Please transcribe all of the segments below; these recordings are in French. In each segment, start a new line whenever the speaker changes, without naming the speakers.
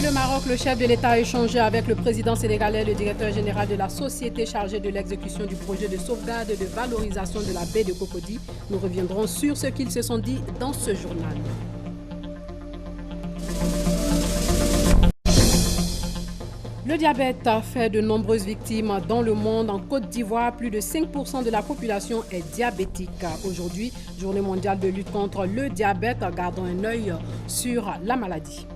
Depuis le Maroc, le chef de l'État a échangé avec le président sénégalais, le directeur général de la société chargée de l'exécution du projet de sauvegarde et de valorisation de la baie de Cocody. Nous reviendrons sur ce qu'ils se sont dit dans ce journal. Le diabète fait de nombreuses victimes dans le monde. En Côte d'Ivoire, plus de 5% de la population est diabétique. Aujourd'hui, journée mondiale de lutte contre le diabète, gardons un œil sur la maladie.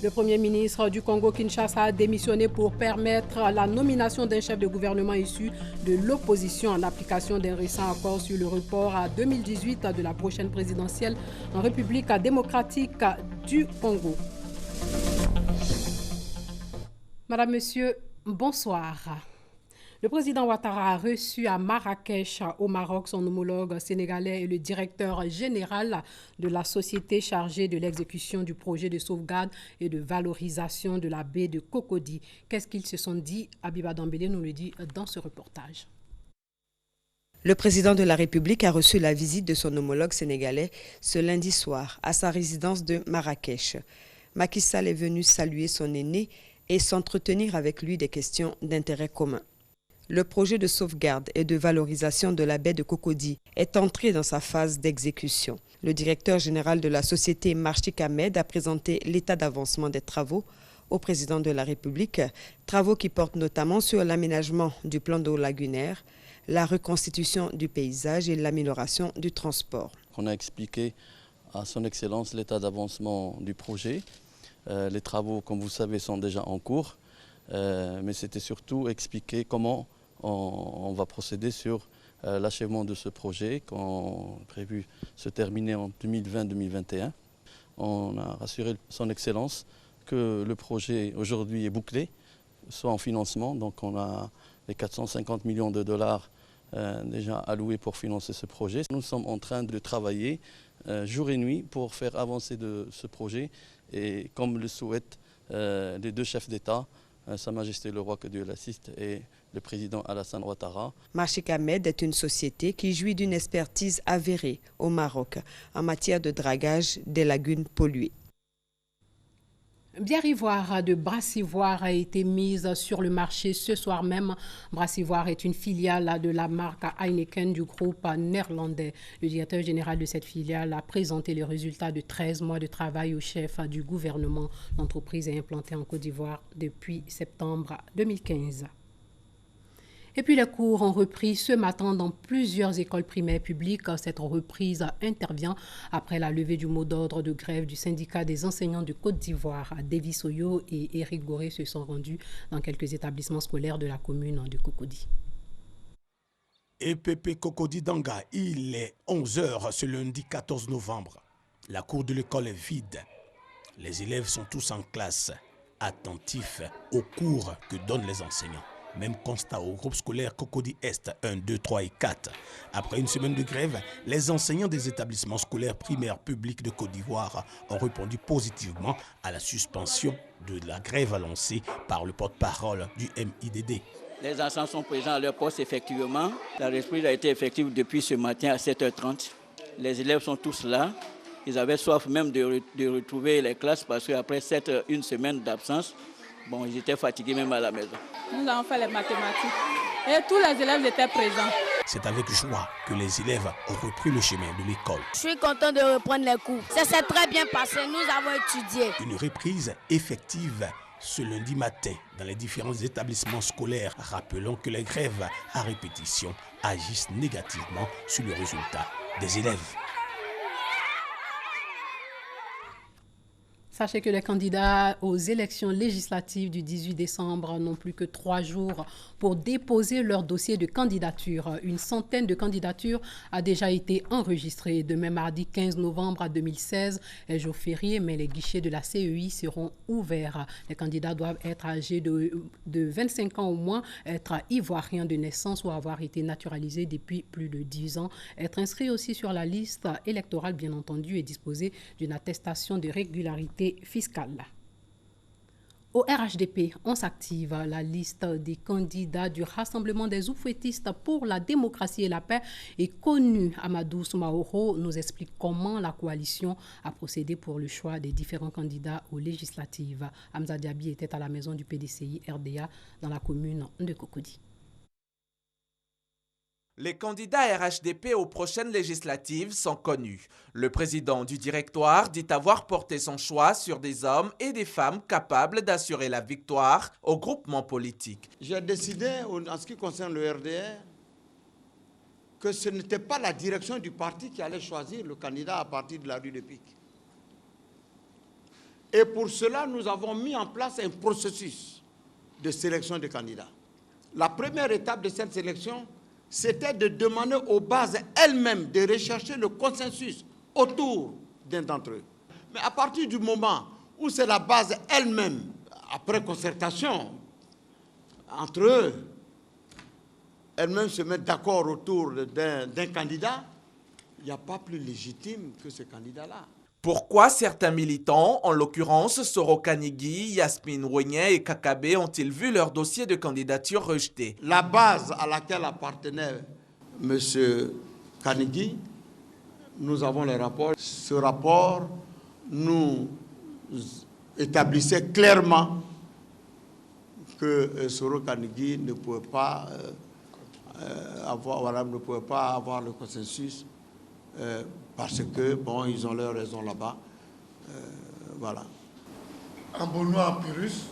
Le Premier ministre du Congo-Kinshasa a démissionné pour permettre la nomination d'un chef de gouvernement issu de l'opposition en application d'un récent accord sur le report à 2018 de la prochaine présidentielle en République démocratique du Congo. Madame, Monsieur, bonsoir. Le président Ouattara a reçu à Marrakech, au Maroc, son homologue sénégalais et le directeur général de la société chargée de l'exécution du projet de sauvegarde et de valorisation de la baie de Cocody. Qu'est-ce qu'ils se sont dit? Abiba Dambélé nous le dit dans ce reportage.
Le président de la République a reçu la visite de son homologue sénégalais ce lundi soir à sa résidence de Marrakech. Macky Sall est venu saluer son aîné et s'entretenir avec lui des questions d'intérêt commun. Le projet de sauvegarde et de valorisation de la baie de Cocody est entré dans sa phase d'exécution. Le directeur général de la société Marchik Ahmed a présenté l'état d'avancement des travaux au président de la République, travaux qui portent notamment sur l'aménagement du plan d'eau lagunaire, la reconstitution du paysage et l'amélioration du transport.
On a expliqué à son Excellence l'état d'avancement du projet. Les travaux, comme vous savez, sont déjà en cours, mais c'était surtout expliquer comment on va procéder sur l'achèvement de ce projet, qu'on a prévu se terminer en 2020-2021. On a rassuré son Excellence que le projet aujourd'hui est bouclé, soit en financement, donc on a les 450 millions de dollars déjà alloués pour financer ce projet. Nous sommes en train de travailler jour et nuit pour faire avancer ce projet. Et comme le souhaitent les deux chefs d'État, Sa Majesté le Roi, que Dieu l'assiste, et le président Alassane Ouattara.
Marchik Ahmed est une société qui jouit d'une expertise avérée au Maroc en matière de dragage des lagunes polluées.
Bière ivoire de Brassivoire a été mise sur le marché ce soir même. Brassivoire est une filiale de la marque Heineken du groupe néerlandais. Le directeur général de cette filiale a présenté les résultats de 13 mois de travail au chef du gouvernement. L'entreprise est implantée en Côte d'Ivoire depuis septembre 2015. Et puis les cours ont repris ce matin dans plusieurs écoles primaires publiques. Cette reprise intervient après la levée du mot d'ordre de grève du syndicat des enseignants de Côte d'Ivoire. Davis Oyo et Éric Goré se sont rendus dans quelques établissements scolaires de la commune de Cocody.
EPP Cocody Danga, il est 11h ce lundi 14 novembre. La cour de l'école est vide. Les élèves sont tous en classe, attentifs aux cours que donnent les enseignants. Même constat au groupe scolaire Cocody Est 1, 2, 3 et 4. Après une semaine de grève, les enseignants des établissements scolaires primaires publics de Côte d'Ivoire ont répondu positivement à la suspension de la grève lancée par le porte-parole du MIDD.
Les enseignants sont présents à leur poste effectivement. La reprise a été effective depuis ce matin à 7h30. Les élèves sont tous là. Ils avaient soif même de retrouver les classes parce qu'après une semaine d'absence, ils étaient fatigués même à la maison.
Nous avons fait les mathématiques et tous les élèves étaient présents.
C'est avec joie que les élèves ont repris le chemin de l'école.
Je suis content de reprendre les cours. Ça s'est très bien passé, nous avons étudié.
Une reprise effective ce lundi matin dans les différents établissements scolaires. Rappelons que les grèves à répétition agissent négativement sur le résultat des élèves.
Sachez que les candidats aux élections législatives du 18 décembre n'ont plus que 3 jours pour déposer leur dossier de candidature. Une centaine de candidatures a déjà été enregistrée. Demain, mardi 15 novembre 2016, est jour férié, mais les guichets de la CEI seront ouverts. Les candidats doivent être âgés de 25 ans au moins, être ivoiriens de naissance ou avoir été naturalisés depuis plus de 10 ans, être inscrits aussi sur la liste électorale, bien entendu, et disposer d'une attestation de régularité fiscale. Au RHDP, on s'active. La liste des candidats du Rassemblement des oufouettistes pour la démocratie et la paix est connue. Amadou Soumaoro nous explique comment la coalition a procédé pour le choix des différents candidats aux législatives. Hamza Diaby était à la maison du PDCI RDA dans la commune de Cocody.
Les candidats RHDP aux prochaines législatives sont connus. Le président du directoire dit avoir porté son choix sur des hommes et des femmes capables d'assurer la victoire au groupement politique.
J'ai décidé, en ce qui concerne le RDR, que ce n'était pas la direction du parti qui allait choisir le candidat à partir de la rue de Pic. Et pour cela, nous avons mis en place un processus de sélection des candidats. La première étape de cette sélection, c'était de demander aux bases elles-mêmes de rechercher le consensus autour d'un d'entre eux. Mais à partir du moment où c'est la base elle-même, après concertation entre eux, elles-mêmes se mettent d'accord autour d'un candidat, il n'y a pas plus légitime que ce candidat-là.
Pourquoi certains militants, en l'occurrence Soro Kanigui, Yasmine Ouegné et Kakabe, ont-ils vu leur dossier de candidature rejeté?
La base à laquelle appartenait M. Kanigui, nous avons les rapports. Ce rapport nous établissait clairement que Soro Kanigui ne pouvait pas avoir le consensus. Parce que, bon, ils ont leur raison là-bas. Voilà.
Ambonois Pyrrhus,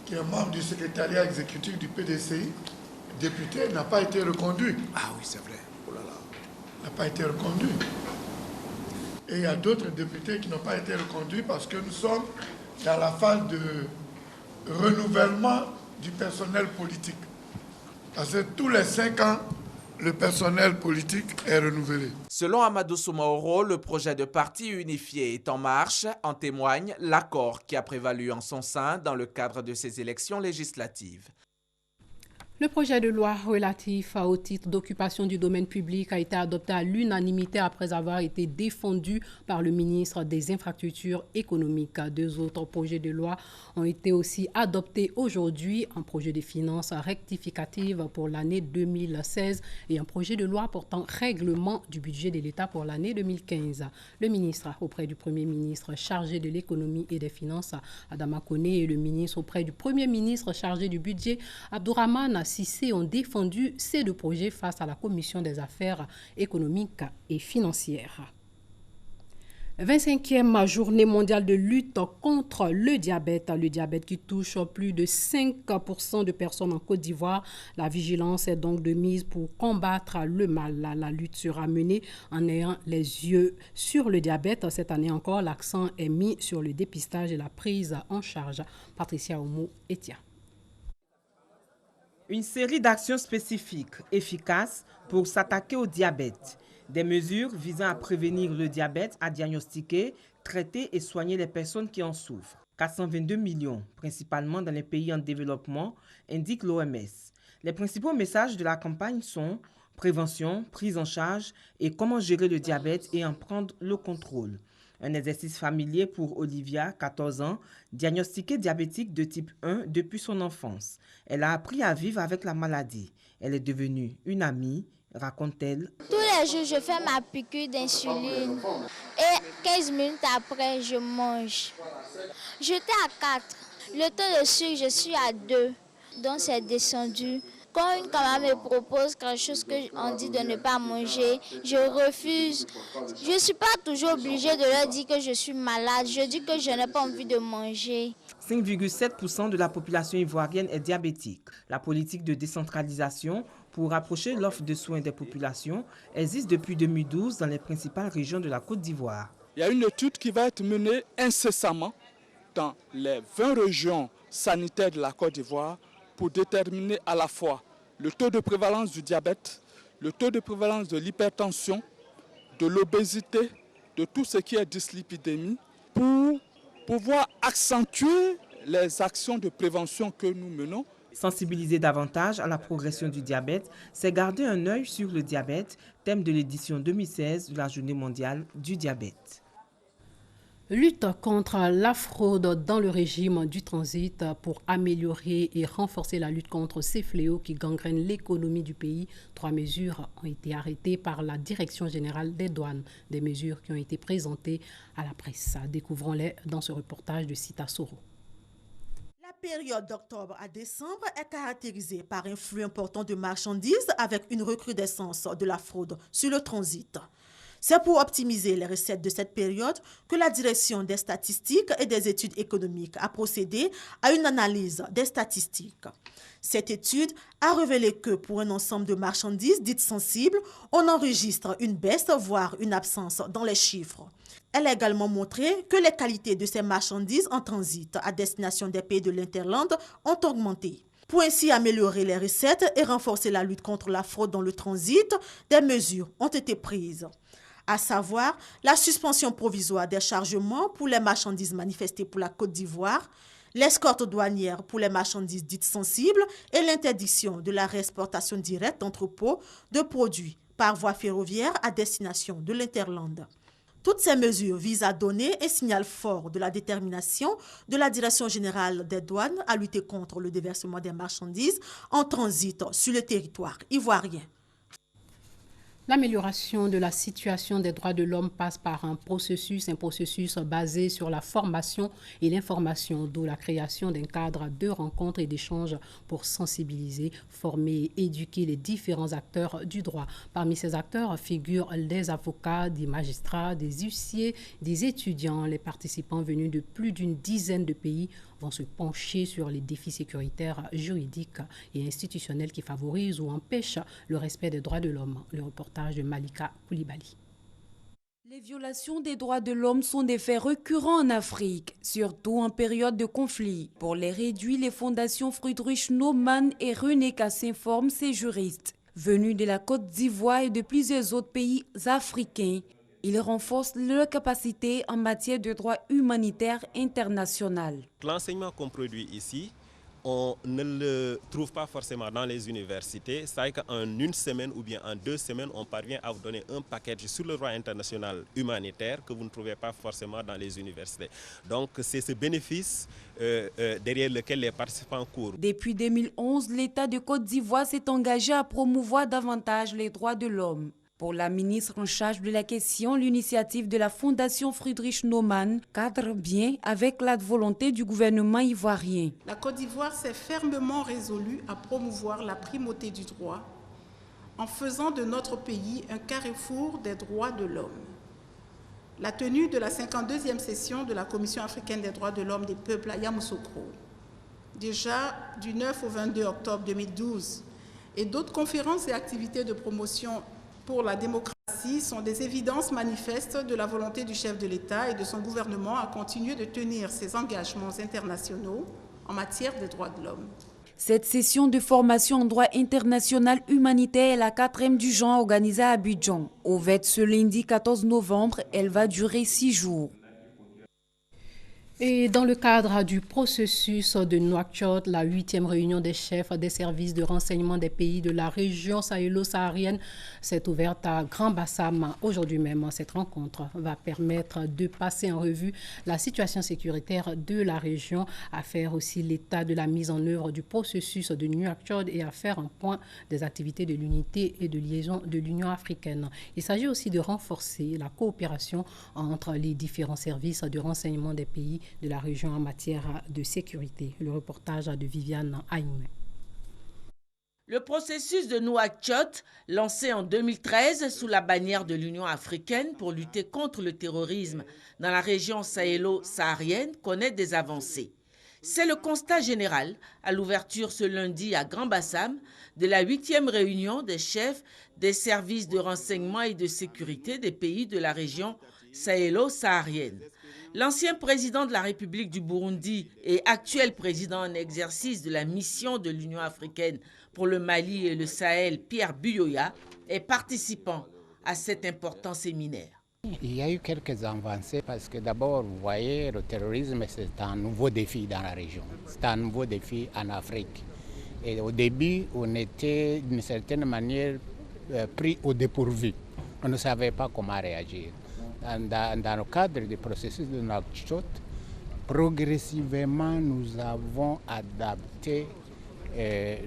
qui est membre du secrétariat exécutif du PDCI, député, n'a pas été reconduit.
Ah oui, c'est vrai. Oh là là.
N'a pas été reconduit. Et il y a d'autres députés qui n'ont pas été reconduits parce que nous sommes dans la phase de renouvellement du personnel politique. Parce que tous les 5 ans, le personnel politique est renouvelé.
Selon Amadou Soumaoro, le projet de parti unifié est en marche. En témoigne l'accord qui a prévalu en son sein dans le cadre de ces élections législatives.
Le projet de loi relatif au titre d'occupation du domaine public a été adopté à l'unanimité après avoir été défendu par le ministre des Infrastructures économiques. 2 autres projets de loi ont été aussi adoptés aujourd'hui, un projet de finances rectificative pour l'année 2016 et un projet de loi portant règlement du budget de l'État pour l'année 2015. Le ministre auprès du Premier ministre chargé de l'économie et des finances, Adama Koné, et le ministre auprès du Premier ministre chargé du budget, Abdourahmane Cissé, ont défendu ces 2 projets face à la Commission des affaires économiques et financières. 25e journée mondiale de lutte contre le diabète qui touche plus de 5% de personnes en Côte d'Ivoire. La vigilance est donc de mise pour combattre le mal. La lutte sera menée en ayant les yeux sur le diabète. Cette année encore, l'accent est mis sur le dépistage et la prise en charge. Patricia Omo-Etia.
Une série d'actions spécifiques, efficaces pour s'attaquer au diabète. Des mesures visant à prévenir le diabète, à diagnostiquer, traiter et soigner les personnes qui en souffrent. 422 millions, principalement dans les pays en développement, indique l'OMS. Les principaux messages de la campagne sont prévention, prise en charge et comment gérer le diabète et en prendre le contrôle. Un exercice familier pour Olivia, 14 ans, diagnostiquée diabétique de type 1 depuis son enfance. Elle a appris à vivre avec la maladie. Elle est devenue une amie, raconte-t-elle.
Tous les jours, je fais ma piqûre d'insuline et 15 minutes après, je mange. J'étais à 4. Le taux de sucre, je suis à 2. Donc, c'est descendu. Quand une camarade me propose quelque chose qu'on dit de ne pas manger, je refuse. Je ne suis pas toujours obligée de leur dire que je suis malade. Je dis que je n'ai pas envie de manger.
5,7% de la population ivoirienne est diabétique. La politique de décentralisation pour rapprocher l'offre de soins des populations existe depuis 2012 dans les principales régions de la Côte d'Ivoire.
Il y a une étude qui va être menée incessamment dans les 20 régions sanitaires de la Côte d'Ivoire pour déterminer à la fois le taux de prévalence du diabète, le taux de prévalence de l'hypertension, de l'obésité, de tout ce qui est dyslipidémie, pour pouvoir accentuer les actions de prévention que nous menons.
Sensibiliser davantage à la progression du diabète, c'est garder un œil sur le diabète, thème de l'édition 2016 de la Journée mondiale du diabète.
Lutte contre la fraude dans le régime du transit pour améliorer et renforcer la lutte contre ces fléaux qui gangrènent l'économie du pays. 3 mesures ont été arrêtées par la Direction générale des douanes. Des mesures qui ont été présentées à la presse. Découvrons-les dans ce reportage de Sita Soro.
La période d'octobre à décembre est caractérisée par un flux important de marchandises avec une recrudescence de la fraude sur le transit. C'est pour optimiser les recettes de cette période que la Direction des statistiques et des études économiques a procédé à une analyse des statistiques. Cette étude a révélé que pour un ensemble de marchandises dites sensibles, on enregistre une baisse, voire une absence dans les chiffres. Elle a également montré que les qualités de ces marchandises en transit à destination des pays de l'Interland ont augmenté. Pour ainsi améliorer les recettes et renforcer la lutte contre la fraude dans le transit, des mesures ont été prises, à savoir la suspension provisoire des chargements pour les marchandises manifestées pour la Côte d'Ivoire, l'escorte douanière pour les marchandises dites sensibles et l'interdiction de la réexportation directe d'entrepôts de produits par voie ferroviaire à destination de l'Interland. Toutes ces mesures visent à donner un signal fort de la détermination de la Direction générale des douanes à lutter contre le déversement des marchandises en transit sur le territoire ivoirien.
L'amélioration de la situation des droits de l'homme passe par un processus basé sur la formation et l'information, d'où la création d'un cadre de rencontres et d'échanges pour sensibiliser, former et éduquer les différents acteurs du droit. Parmi ces acteurs figurent des avocats, des magistrats, des huissiers, des étudiants. Les participants venus de plus d'une dizaine de pays vont se pencher sur les défis sécuritaires, juridiques et institutionnels qui favorisent ou empêchent le respect des droits de l'homme. Le reportage de Malika Koulibaly.
Les violations des droits de l'homme sont des faits récurrents en Afrique, surtout en période de conflit. Pour les réduire, les fondations Friedrich Naumann et René Cassin forment ces juristes. Venus de la Côte d'Ivoire et de plusieurs autres pays africains, ils renforcent leur capacité en matière de droit humanitaire international.
L'enseignement qu'on produit ici, on ne le trouve pas forcément dans les universités. C'est qu'en une semaine ou bien en 2 semaines, on parvient à vous donner un package sur le droit international humanitaire que vous ne trouvez pas forcément dans les universités. Donc c'est ce bénéfice derrière lequel les participants courent.
Depuis 2011, l'État de Côte d'Ivoire s'est engagé à promouvoir davantage les droits de l'homme. Pour la ministre en charge de la question, l'initiative de la Fondation Friedrich Naumann cadre bien avec la volonté du gouvernement ivoirien.
La Côte d'Ivoire s'est fermement résolue à promouvoir la primauté du droit en faisant de notre pays un carrefour des droits de l'homme. La tenue de la 52e session de la Commission africaine des droits de l'homme des peuples à Yamoussoukro, déjà du 9 au 22 octobre 2012, et d'autres conférences et activités de promotion pour la démocratie sont des évidences manifestes de la volonté du chef de l'État et de son gouvernement à continuer de tenir ses engagements internationaux en matière des droits de l'homme.
Cette session de formation en droit international humanitaire est la 4e du genre organisée à Abidjan. Ouverte ce lundi 14 novembre, elle va durer 6 jours.
Et dans le cadre du processus de Nouakchott, la 8e réunion des chefs des services de renseignement des pays de la région sahélo-saharienne s'est ouverte à Grand Bassam aujourd'hui même. Cette rencontre va permettre de passer en revue la situation sécuritaire de la région, à faire aussi l'état de la mise en œuvre du processus de Nouakchott et à faire un point des activités de l'unité et de liaison de l'Union africaine. Il s'agit aussi de renforcer la coopération entre les différents services de renseignement des pays de la région en matière de sécurité. Le reportage de Viviane Haïm.
Le processus de Nouakchott, lancé en 2013 sous la bannière de l'Union africaine pour lutter contre le terrorisme dans la région sahélo-saharienne, connaît des avancées. C'est le constat général à l'ouverture ce lundi à Grand Bassam de la 8e réunion des chefs des services de renseignement et de sécurité des pays de la région sahélo-saharienne. L'ancien président de la République du Burundi et actuel président en exercice de la mission de l'Union africaine pour le Mali et le Sahel, Pierre Buyoya, est participant à cet important séminaire.
Il y a eu quelques avancées parce que d'abord, vous voyez, le terrorisme, c'est un nouveau défi dans la région. C'est un nouveau défi en Afrique. Et au début, on était d'une certaine manière pris au dépourvu. On ne savait pas comment réagir. dans le cadre du processus de Nouakchott, progressivement, nous avons adapté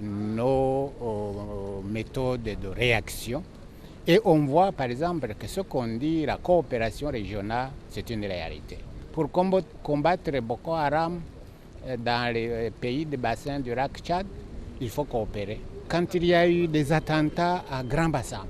nos méthodes de réaction. Et on voit par exemple que ce qu'on dit, la coopération régionale, c'est une réalité. Pour combattre Boko Haram dans les pays du bassin du lac Tchad, il faut coopérer. Quand il y a eu des attentats à Grand Bassam,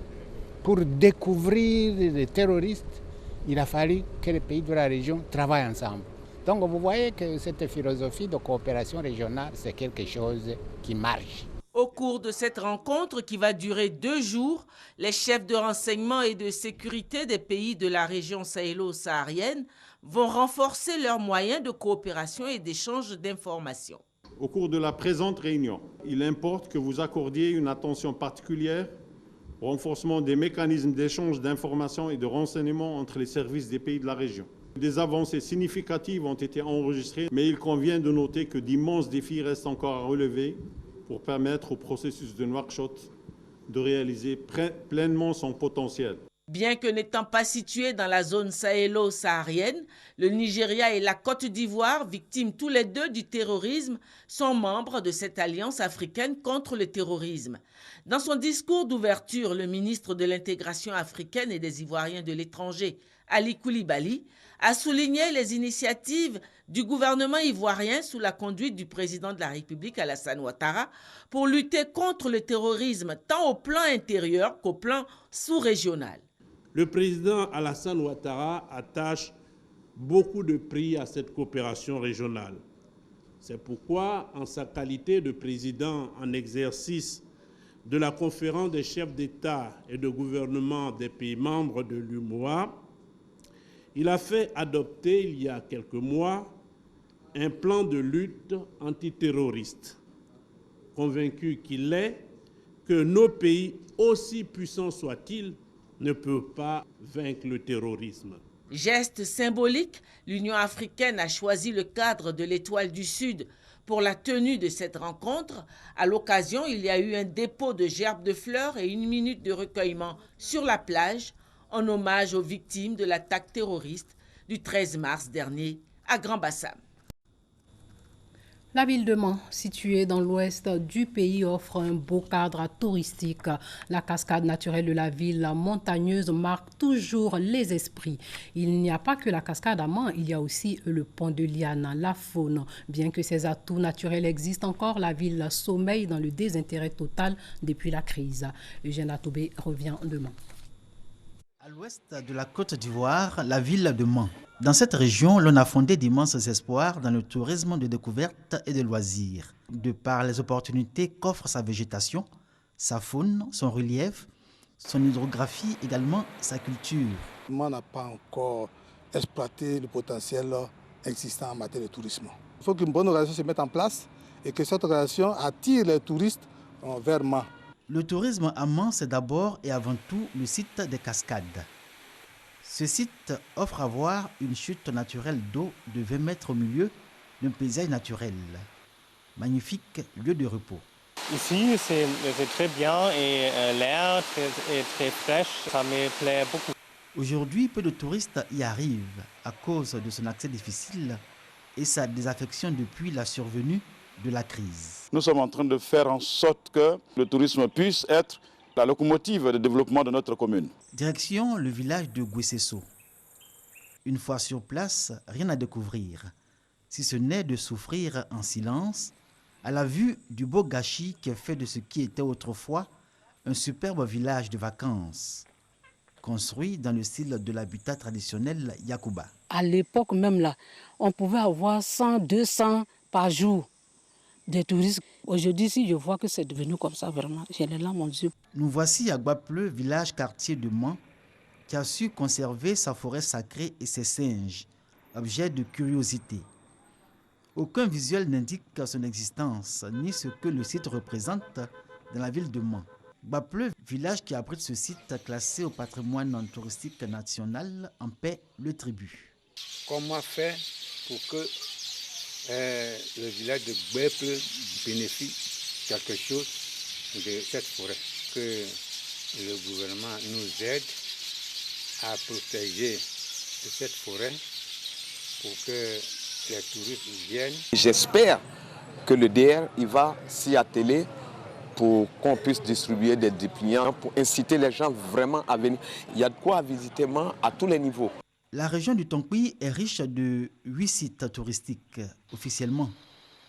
pour découvrir les terroristes, il a fallu que les pays de la région travaillent ensemble. Donc vous voyez que cette philosophie de coopération régionale, c'est quelque chose qui marche.
Au cours de cette rencontre qui va durer 2 jours, les chefs de renseignement et de sécurité des pays de la région sahélo-saharienne vont renforcer leurs moyens de coopération et d'échange d'informations.
Au cours de la présente réunion, il importe que vous accordiez une attention particulière au renforcement des mécanismes d'échange d'informations et de renseignements entre les services des pays de la région. Des avancées significatives ont été enregistrées, mais il convient de noter que d'immenses défis restent encore à relever pour permettre au processus de Nouakchott de réaliser pleinement son potentiel.
Bien que n'étant pas situés dans la zone sahélo-saharienne, le Nigeria et la Côte d'Ivoire, victimes tous les deux du terrorisme, sont membres de cette alliance africaine contre le terrorisme. Dans son discours d'ouverture, le ministre de l'intégration africaine et des Ivoiriens de l'étranger, Ali Koulibaly, a souligné les initiatives du gouvernement ivoirien sous la conduite du président de la République Alassane Ouattara pour lutter contre le terrorisme tant au plan intérieur qu'au plan sous-régional.
Le président Alassane Ouattara attache beaucoup de prix à cette coopération régionale. C'est pourquoi, en sa qualité de président en exercice de la conférence des chefs d'État et de gouvernement des pays membres de l'UMOA, il a fait adopter il y a quelques mois un plan de lutte antiterroriste, convaincu qu'il est que nos pays, aussi puissants soient-ils, ne peuvent pas vaincre le terrorisme.
Geste symbolique, l'Union africaine a choisi le cadre de l'Étoile du Sud pour la tenue de cette rencontre. À l'occasion, il y a eu un dépôt de gerbes de fleurs et 1 minute de recueillement sur la plage en hommage aux victimes de l'attaque terroriste du 13 mars dernier à Grand Bassam.
La ville de Mans, située dans l'ouest du pays, offre un beau cadre touristique. La cascade naturelle de la ville montagneuse marque toujours les esprits. Il n'y a pas que la cascade à Mans, il y a aussi le pont de Liane, la faune. Bien que ces atouts naturels existent encore, la ville sommeille dans le désintérêt total depuis la crise. Eugène Atoubé revient de Mans.
À l'ouest de la Côte d'Ivoire, la ville de Mans. Dans cette région, l'on a fondé d'immenses espoirs dans le tourisme de découverte et de loisirs. De par les opportunités qu'offre sa végétation, sa faune, son relief, son hydrographie, également sa culture.
Mans n'a pas encore exploité le potentiel existant en matière de tourisme. Il faut qu'une bonne organisation se mette en place et que cette organisation attire les touristes vers Mans.
Le tourisme à Mans, c'est d'abord et avant tout le site des cascades. Ce site offre à voir une chute naturelle d'eau de 20 mètres au milieu d'un paysage naturel. Magnifique lieu de repos.
Ici, c'est très bien et l'air est très fraîche, ça me plaît beaucoup.
Aujourd'hui, peu de touristes y arrivent à cause de son accès difficile et sa désaffection depuis la survenue de la crise.
Nous sommes en train de faire en sorte que le tourisme puisse être la locomotive de développement de notre commune.
Direction le village de Gouessesso. Une fois sur place, rien à découvrir, si ce n'est de souffrir en silence à la vue du beau gâchis qui est fait de ce qui était autrefois un superbe village de vacances, construit dans le style de l'habitat traditionnel Yakuba.
À l'époque même là, on pouvait avoir 100, 200 par jour de touristes. Aujourd'hui, si je vois que c'est devenu comme ça, vraiment, j'ai les larmes aux yeux.
Nous voici à Guapleu, village quartier de Mans, qui a su conserver sa forêt sacrée et ses singes, objet de curiosité. Aucun visuel n'indique son existence, ni ce que le site représente dans la ville de Mans. Guapleu, village qui abrite ce site classé au patrimoine touristique national, en paie le tribut.
Comment faire pour que le village de Guapleu bénéficie quelque chose de cette forêt? Que le gouvernement nous aide à protéger
cette forêt pour que les touristes viennent.
J'espère que le DR il va s'y atteler pour qu'on puisse distribuer des dépliants, pour inciter les gens vraiment à venir. Il y a de quoi visiter à tous les niveaux.
La région du Tonkouy est riche de 8 sites touristiques officiellement,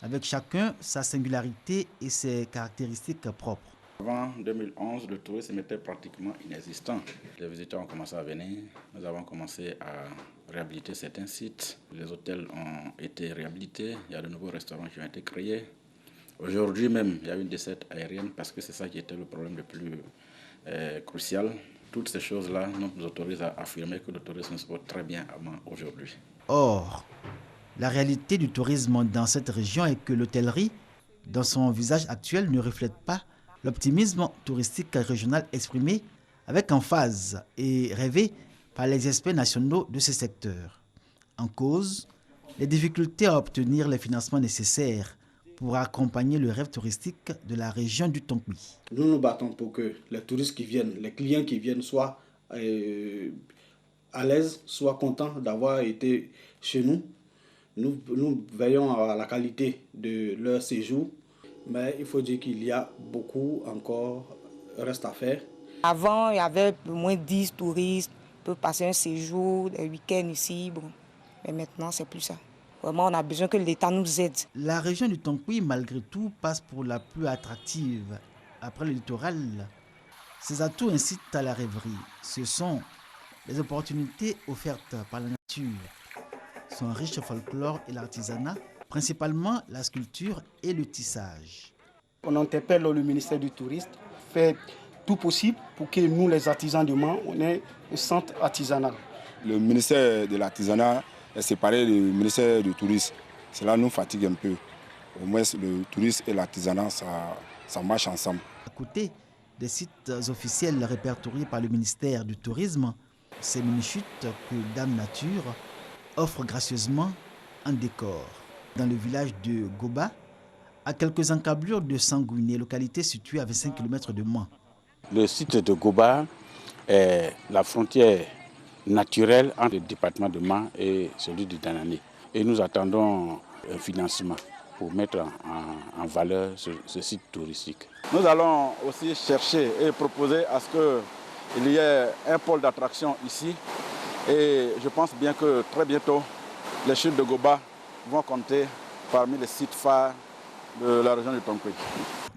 avec chacun sa singularité et ses caractéristiques propres.
Avant 2011, le tourisme était pratiquement inexistant. Les visiteurs ont commencé à venir. Nous avons commencé à réhabiliter certains sites. Les hôtels ont été réhabilités. Il y a de nouveaux restaurants qui ont été créés. Aujourd'hui même, il y a une desserte aérienne parce que c'est ça qui était le problème le plus crucial. Toutes ces choses-là nous autorisent à affirmer que le tourisme se porte très bien aujourd'hui.
Or, la réalité du tourisme dans cette région est que l'hôtellerie, dans son visage actuel, ne reflète pas l'optimisme touristique régional exprimé avec emphase et rêvé par les experts nationaux de ce secteur. En cause, les difficultés à obtenir les financements nécessaires pour accompagner le rêve touristique de la région du Tonkouy.
Nous nous battons pour que les touristes qui viennent, les clients qui viennent soient à l'aise, soient contents d'avoir été chez nous. Nous veillons à la qualité de leur séjour, mais il faut dire qu'il y a beaucoup encore reste à faire.
Avant, il y avait au moins 10 touristes, peuvent passer un séjour, des week-ends ici. Bon. Mais maintenant, c'est plus ça. Vraiment, on a besoin que l'État nous aide.
La région du Tonkouy, malgré tout, passe pour la plus attractive. Après le littoral, ses atouts incitent à la rêverie. Ce sont les opportunités offertes par la nature, son riche folklore et l'artisanat, principalement la sculpture et le tissage.
On interpelle le ministère du Tourisme, fait tout possible pour que nous, les artisans de Mans, on ait un centre artisanal.
Le ministère de l'artisanat est séparé du ministère du tourisme. Cela nous fatigue un peu. Au moins, le tourisme et l'artisanat, ça marche ensemble.
À côté des sites officiels répertoriés par le ministère du Tourisme, ces mini-chutes que Dame Nature offre gracieusement un décor. Dans le village de Goba, à quelques encablures de Sangouiné, localité située à 25 km de Mans.
Le site de Goba est la frontière naturelle entre le département de Mans et celui de Danané. Et nous attendons un financement pour mettre en valeur ce site touristique. Nous allons aussi chercher et proposer à ce qu'il y ait un pôle d'attraction ici. Et je pense bien que très bientôt, les chutes de Goba vont compter parmi les sites phares de la région du Tonkouy.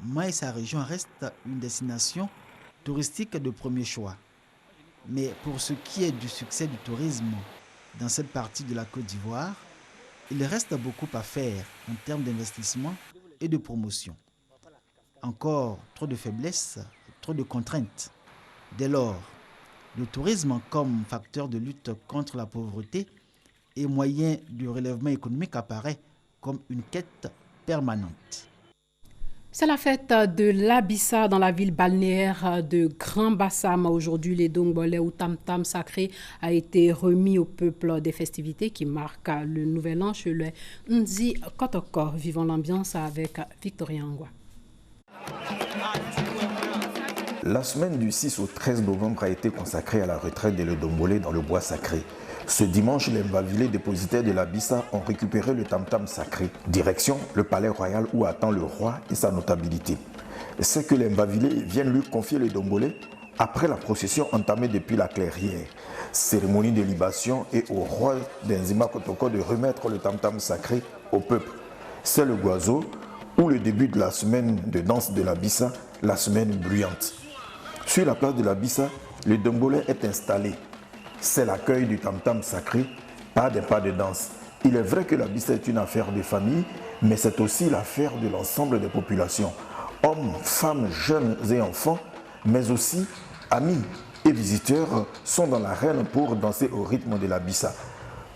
Mans et sa région restent une destination touristique de premier choix. Mais pour ce qui est du succès du tourisme dans cette partie de la Côte d'Ivoire, il reste beaucoup à faire en termes d'investissement et de promotion. Encore trop de faiblesses, trop de contraintes. Dès lors, le tourisme comme facteur de lutte contre la pauvreté et moyen du relèvement économique apparaît comme une quête permanente.
C'est la fête de l'Abissa dans la ville balnéaire de Grand Bassam. Aujourd'hui, les Dongbolais ou Tam-Tam sacré a été remis au peuple des festivités qui marquent le nouvel an chez le Nzi Kotoko. Vivons l'ambiance avec Victorien Angwa.
La semaine du 6 au 13 novembre a été consacrée à la retraite des Dombolais dans le bois sacré. Ce dimanche, les Mbavilés dépositaires de l'Abissa ont récupéré le tam-tam sacré. Direction le palais royal où attend le roi et sa notabilité. C'est que les Mbavilés viennent lui confier le Dombolais après la procession entamée depuis la clairière. Cérémonie de libation et au roi d'Enzima Kotoko de remettre le tam-tam sacré au peuple. C'est le Guazo ou le début de la semaine de danse de l'Abissa, la semaine bruyante. Sur la place de l'Abissa, le Dombolais est installé. C'est l'accueil du tam-tam sacré, pas des pas de danse. Il est vrai que l'Abissa est une affaire de famille, mais c'est aussi l'affaire de l'ensemble des populations. Hommes, femmes, jeunes et enfants, mais aussi amis et visiteurs sont dans l'arène pour danser au rythme de l'Abissa.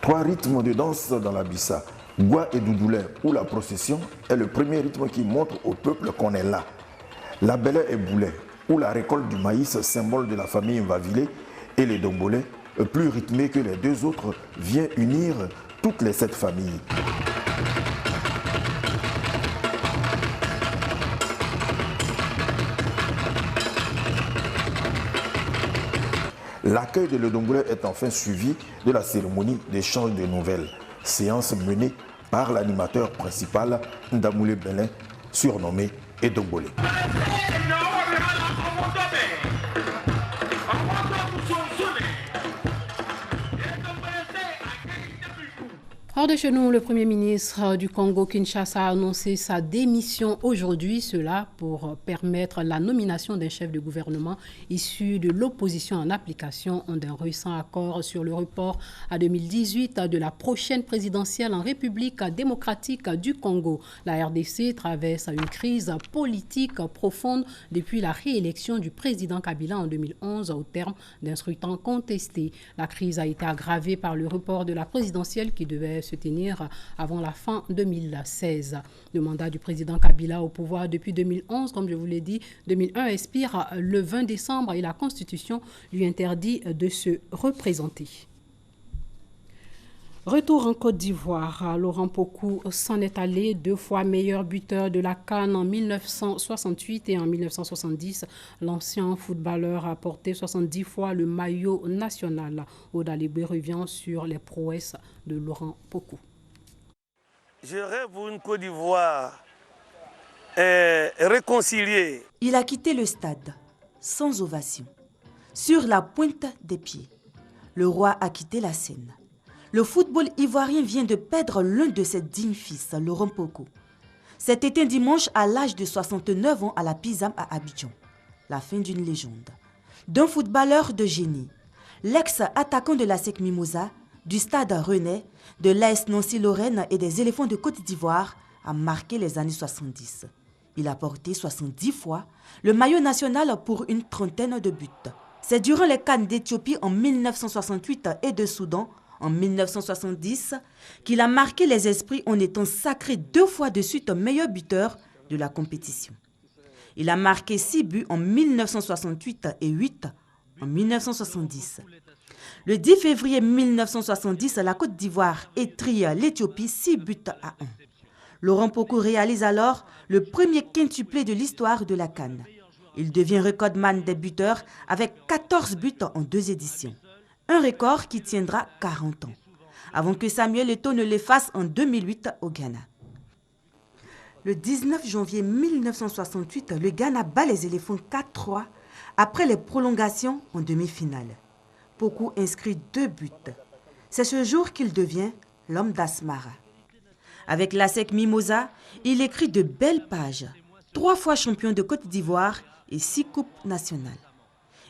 3 rythmes de danse dans l'Abissa. Gwa et Doudoulé, où la procession est le premier rythme qui montre au peuple qu'on est là. La Belé et Boulet, où la récolte du maïs, symbole de la famille Mvavilé, et les Dombolais, plus rythmé que les 2 autres, vient unir toutes les 7 familles. L'accueil de l'Edombolé est enfin suivi de la cérémonie d'échange de nouvelles, séance menée par l'animateur principal Ndamoulé Belin, surnommé Edombolé.
Hors de chez nous, le Premier ministre du Congo, Kinshasa, a annoncé sa démission aujourd'hui, cela pour permettre la nomination d'un chef de gouvernement issu de l'opposition en application d'un récent accord sur le report à 2018 de la prochaine présidentielle en République démocratique du Congo. La RDC traverse une crise politique profonde depuis la réélection du président Kabila en 2011 au terme d'un scrutin contesté. La crise a été aggravée par le report de la présidentielle qui devait se tenir avant la fin 2016. Le mandat du président Kabila au pouvoir depuis 2011, comme je vous l'ai dit, 2001 expire le 20 décembre et la Constitution lui interdit de se représenter. Retour en Côte d'Ivoire, Laurent Pokou s'en est allé, 2 fois meilleur buteur de la CAN en 1968 et en 1970. L'ancien footballeur a porté 70 fois le maillot national. Odalibé revient sur les prouesses de Laurent Pokou.
Je rêve pour une Côte d'Ivoire réconciliée.
Il a quitté le stade sans ovation, sur la pointe des pieds. Le roi a quitté la scène. Le football ivoirien vient de perdre l'un de ses dignes fils, Laurent Pokou. C'était un dimanche à l'âge de 69 ans à la Pisam à Abidjan. La fin d'une légende. D'un footballeur de génie. L'ex-attaquant de la SEC Mimosa, du Stade Rennais, de l'AS Nancy-Lorraine et des Éléphants de Côte d'Ivoire a marqué les années 70. Il a porté 70 fois le maillot national pour une trentaine de buts. C'est durant les CAN d'Éthiopie en 1968 et de Soudan en 1970 qu'il a marqué les esprits en étant sacré 2 fois de suite meilleur buteur de la compétition. Il a marqué 6 buts en 1968 et 8 en 1970. Le 10 février 1970, la Côte d'Ivoire étrie l'Éthiopie 6 buts à 1. Laurent Pokou réalise alors le premier quintuplé de l'histoire de la CAN. Il devient recordman des buteurs avec 14 buts en 2 éditions. Un record qui tiendra 40 ans, avant que Samuel Eto'o ne l'efface en 2008 au Ghana. Le 19 janvier 1968, le Ghana bat les éléphants 4-3 après les prolongations en demi-finale. Pokou inscrit 2 buts. C'est ce jour qu'il devient l'homme d'Asmara. Avec la SEC Mimosa, il écrit de belles pages, 3 fois champion de Côte d'Ivoire et 6 coupes nationales.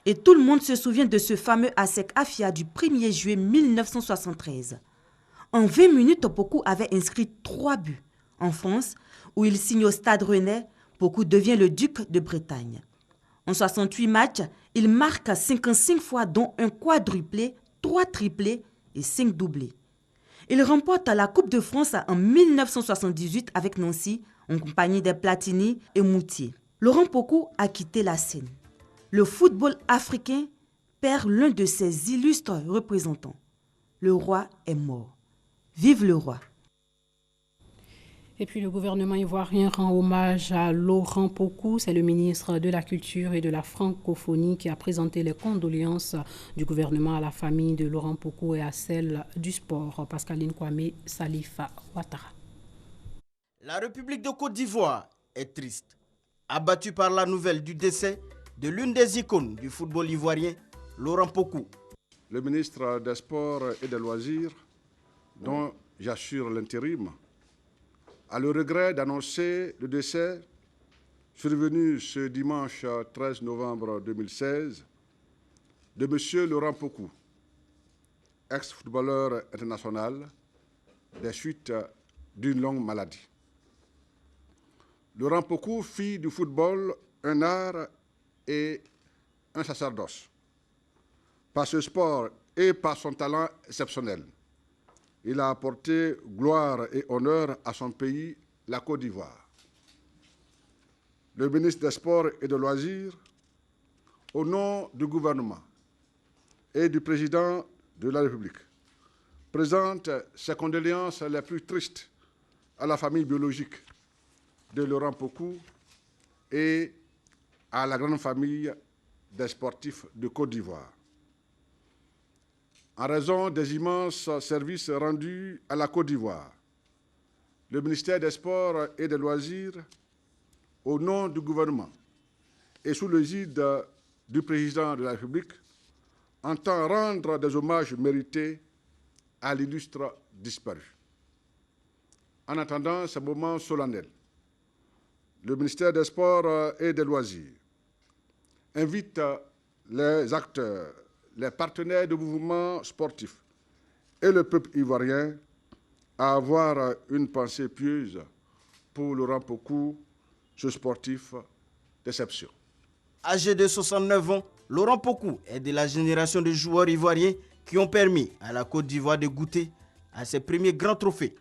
Et tout le monde se souvient de ce fameux ASEC Afia du 1er juillet 1973. En 20 minutes, Pokou avait inscrit 3 buts. En France, où il signe au Stade Rennais, Pokou devient le duc de Bretagne. En 68 matchs, il marque 55 fois, dont un quadruplé, 3 triplés et 5 doublés. Il remporte la Coupe de France en 1978 avec Nancy, en compagnie des Platini et Moutier. Laurent Pokou a quitté la scène. Le football africain perd l'un de ses illustres représentants. Le roi est mort. Vive le roi!
Et puis le gouvernement ivoirien rend hommage à Laurent Pokou. C'est le ministre de la Culture et de la Francophonie qui a présenté les condoléances du gouvernement à la famille de Laurent Pokou et à celle du sport. Pascaline Kwame, Salifa Ouattara.
La République de Côte d'Ivoire est triste, abattue par la nouvelle du décès de l'une des icônes du football ivoirien, Laurent Pokou.
Le ministre des Sports et des Loisirs, dont j'assure l'intérim, a le regret d'annoncer le décès survenu ce dimanche 13 novembre 2016 de M. Laurent Pokou, ex-footballeur international, des suites d'une longue maladie. Laurent Pokou fit du football un art et un sacerdoce. Par ce sport et par son talent exceptionnel, il a apporté gloire et honneur à son pays, la Côte d'Ivoire. Le ministre des Sports et des Loisirs, au nom du gouvernement et du président de la République, présente ses condoléances les plus tristes à la famille biologique de Laurent Pokou et à la grande famille des sportifs de Côte d'Ivoire. En raison des immenses services rendus à la Côte d'Ivoire, le ministère des Sports et des Loisirs, au nom du gouvernement et sous l'égide du président de la République, entend rendre des hommages mérités à l'illustre disparu. En attendant ce moment solennel, le ministère des Sports et des Loisirs invite les acteurs, les partenaires de mouvements sportifs et le peuple ivoirien à avoir une pensée pieuse pour Laurent Pokou, ce sportif d'exception.
Âgé de 69 ans, Laurent Pokou est de la génération de joueurs ivoiriens qui ont permis à la Côte d'Ivoire de goûter à ses premiers grands trophées.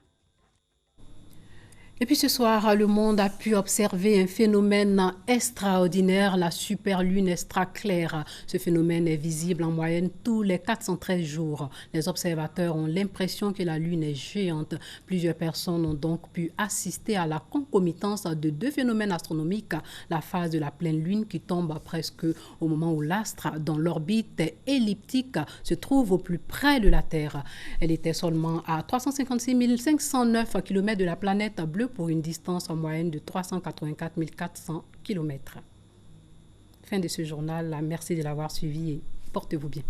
Et puis ce soir, le monde a pu observer un phénomène extraordinaire, la super lune extra claire. Ce phénomène est visible en moyenne tous les 413 jours. Les observateurs ont l'impression que la lune est géante. Plusieurs personnes ont donc pu assister à la concomitance de deux phénomènes astronomiques, la phase de la pleine lune qui tombe presque au moment où l'astre dans l'orbite elliptique se trouve au plus près de la Terre. Elle était seulement à 356 509 km de la planète bleue pour une distance en moyenne de 384 400 km. Fin de ce journal. Merci de l'avoir suivi et portez-vous bien.